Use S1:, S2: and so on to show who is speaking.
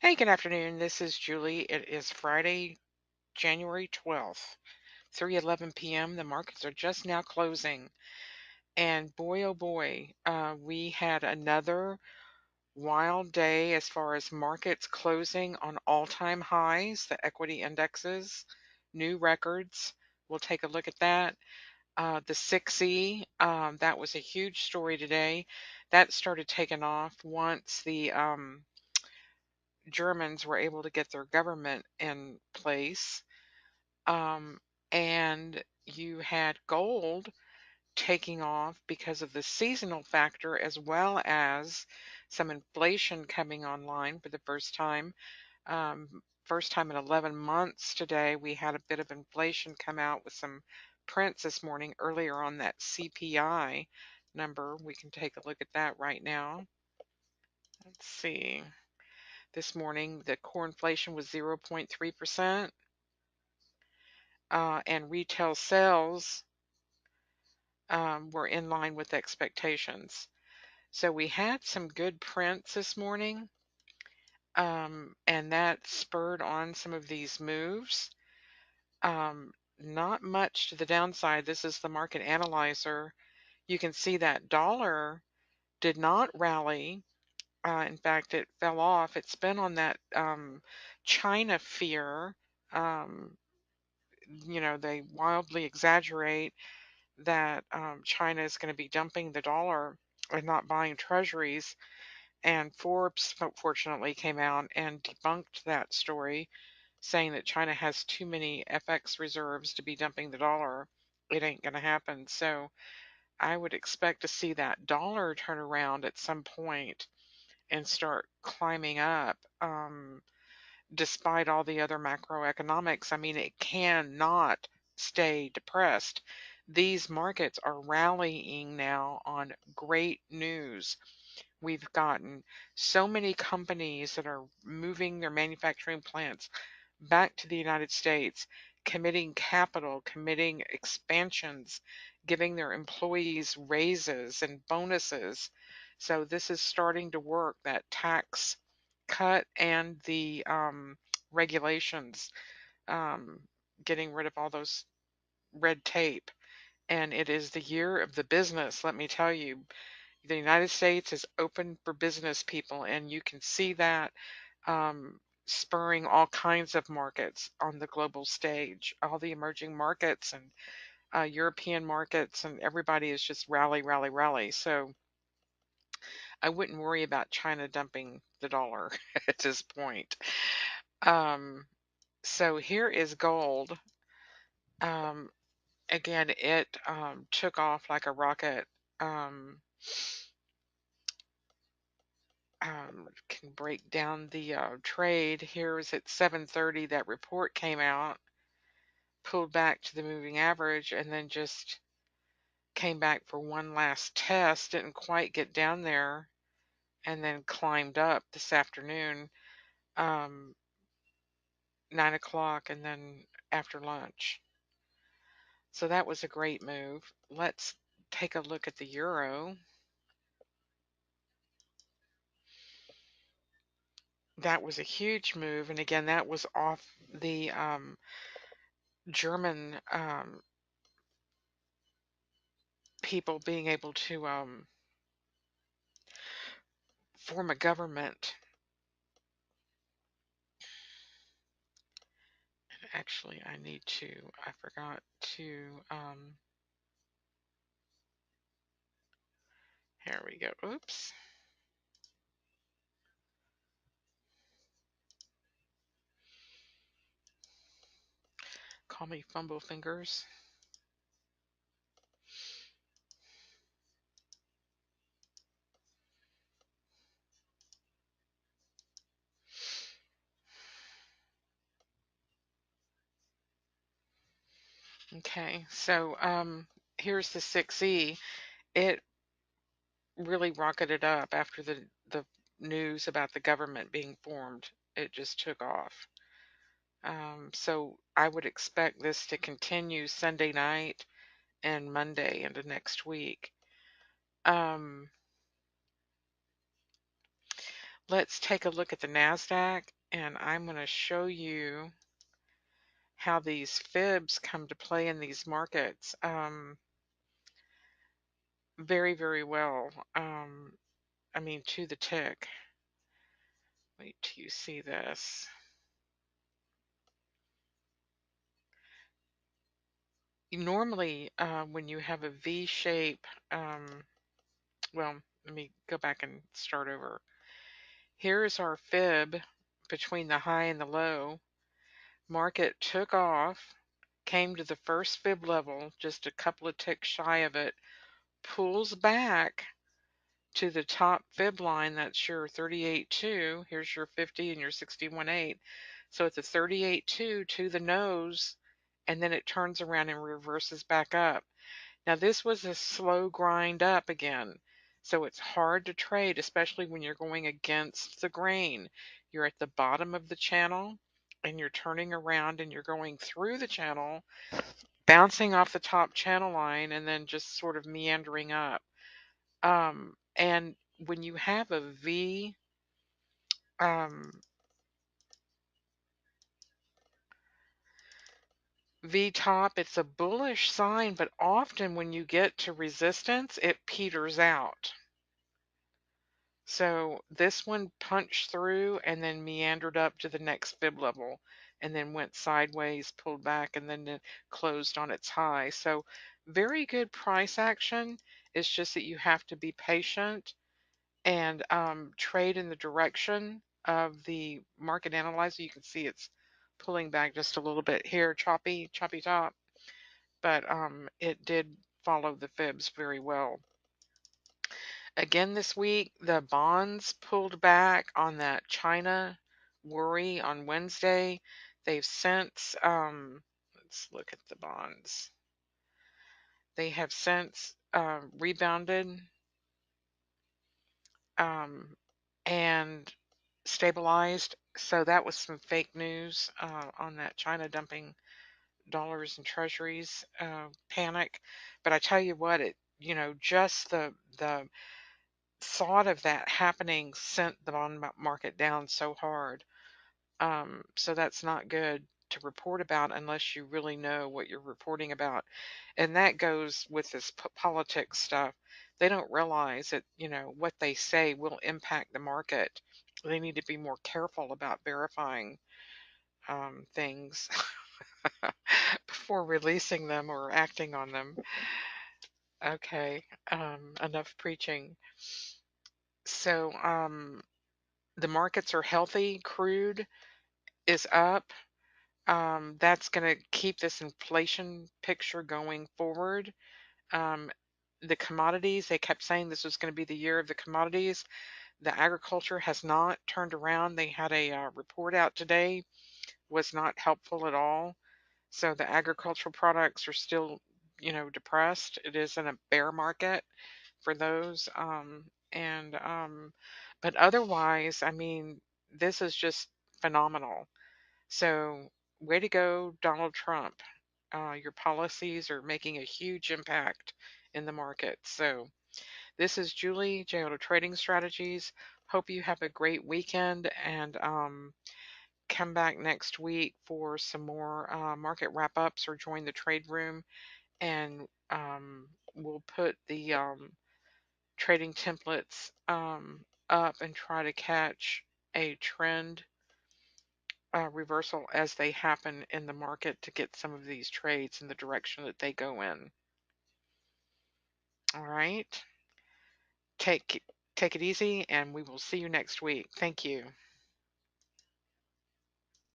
S1: Hey, good afternoon. This is Julie. It is Friday, January 12th, 3:11 p.m. The markets are just now closing. And boy, oh boy, we had another wild day as far as markets closing on all-time highs, the equity indexes, new records. We'll take a look at that. The 6E, that was a huge story today. That started taking off once the Germans were able to get their government in place. Um, and you had gold taking off because of the seasonal factor as well as some inflation coming online for the first time. First time in 11 months today, we had a bit of inflation come out with some prints this morning earlier on that CPI number. We can take a look at that right now. Let's see. This morning, the core inflation was 0.3%, and retail sales were in line with expectations. So we had some good prints this morning, and that spurred on some of these moves. Not much to the downside. This is the market analyzer. You can see that dollar did not rally. In fact, it fell off. It's been on that China fear. Um, they wildly exaggerate that China is going to be dumping the dollar and not buying treasuries. And Forbes, fortunately, came out and debunked that story, saying that China has too many FX reserves to be dumping the dollar. It ain't going to happen. So I would expect to see that dollar turn around at some point and start climbing up. Despite all the other macroeconomics. I mean, it cannot stay depressed. These markets are rallying now on great news. We've gotten so many companies that are moving their manufacturing plants back to the United States, committing capital, committing expansions, giving their employees raises and bonuses. So this is starting to work, that tax cut and the regulations, um, getting rid of all those red tape. And it is the year of the business, let me tell you. The United States is open for business people, and you can see that um, spurring all kinds of markets on the global stage. All the emerging markets and European markets, and everybody is just rally, rally, rally. So I wouldn't worry about China dumping the dollar at this point. Um, so here is gold. Um, Again, it took off like a rocket. Um, can break down the trade. Here is at 7:30. That report came out, pulled back to the moving average, and then just came back for one last test. Didn't quite get down there, and then climbed up this afternoon, um, 9 o'clock, and then after lunch. So that was a great move. Let's take a look at the euro. That was a huge move, and again, that was off the German people being able to form a government. Actually, I forgot to, here we go. Oops. Call me fumble fingers. Okay, so here's the 6E. It really rocketed up after the news about the government being formed. It just took off. So I would expect this to continue Sunday night and Monday into next week. Um, Let's take a look at the Nasdaq, and I'm going to show you how these fibs come to play in these markets very, very well. I mean, to the tick. Wait till you see this. Normally, when you have a V shape, well, let me go back and start over. Here's our fib between the high and the low. Market took off, came to the first fib level, just a couple of ticks shy of it, pulls back to the top fib line. That's your 38.2. Here's your 50 and your 61.8. So it's a 38.2 to the nose, and then it turns around and reverses back up. Now this was a slow grind up again. So it's hard to trade, especially when you're going against the grain. You're at the bottom of the channel and you're turning around and you're going through the channel, bouncing off the top channel line and then just sort of meandering up. And when you have a um, V top, it's a bullish sign, but often when you get to resistance, it peters out. So this one punched through and then meandered up to the next fib level and then went sideways, pulled back, and then it closed on its high. So very good price action. It's just that you have to be patient and trade in the direction of the market analyzer. You can see it's pulling back just a little bit here, choppy top, but it did follow the fibs very well. Again this week, the bonds pulled back on that China worry on Wednesday. They've since, let's look at the bonds. They have since rebounded and stabilized. So that was some fake news on that China dumping dollars and treasuries panic. But I tell you what, just the thought of that happening sent the bond market down so hard. So that's not good to report about unless you really know what you're reporting about. And that goes with this politics stuff. They don't realize that, what they say will impact the market. They need to be more careful about verifying things before releasing them or acting on them. Okay, enough preaching. So the markets are healthy. Crude is up. That's going to keep this inflation picture going forward. Um, the commodities, they kept saying this was going to be the year of the commodities. The agriculture has not turned around. They had a report out today, was not helpful at all. So the agricultural products are still, depressed. It is in a bear market for those. And but otherwise, I mean, this is just phenomenal. So, way to go, Donald Trump. Your policies are making a huge impact in the market. So, this is Julie, JOTA Trading Strategies. Hope you have a great weekend and come back next week for some more market wrap ups or join the trade room. And we'll put the trading templates up and try to catch a trend reversal as they happen in the market to get some of these trades in the direction that they go in. All right. Take take it easy and we will see you next week. Thank you.